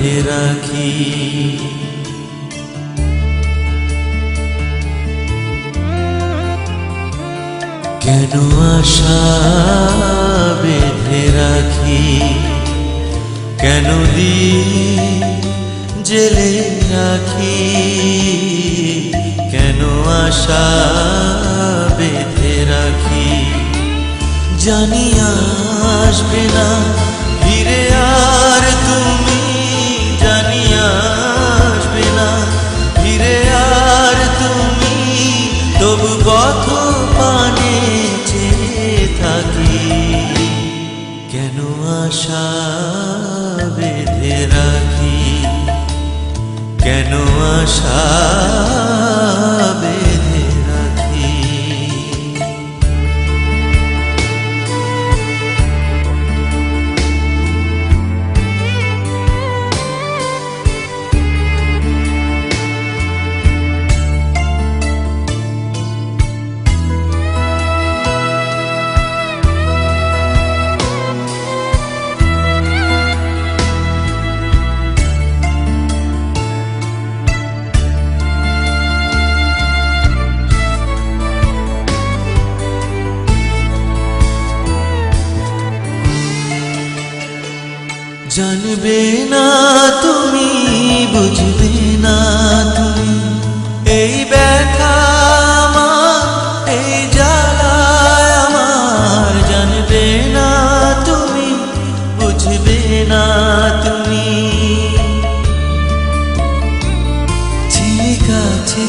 বেঁধে রাখি। কেন আশা বেঁধে রাখি, কেন দিন জেলে রাখি, কেন আশা বেঁধে রাখি। জানি আসবে না ফিরে আর তুমি, জানি আসবে না ফিরে আর তুমি, তবু পথ পানে চেয়ে থাকি। কেন আশা বেঁধে রাখি, কেন আশা বেঁধে রাখি। জানবে না তুমি, বুঝবে না তুমি, এই ব্যথা আমার, এই জ্বালা আমার। জানবে না তুমি, বুঝবে না তুমি, ছিলে কাছে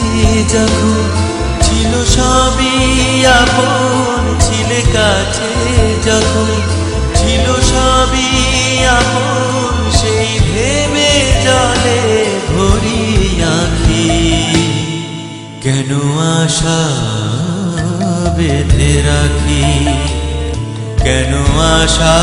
যখন ছিল সবই আপন, ছিলে কাছে যখন ছিল সবই আপন, সেই ভেবে জলে ভরি আঁখি। কেন আশা বেঁধে রাখি, কেন আশা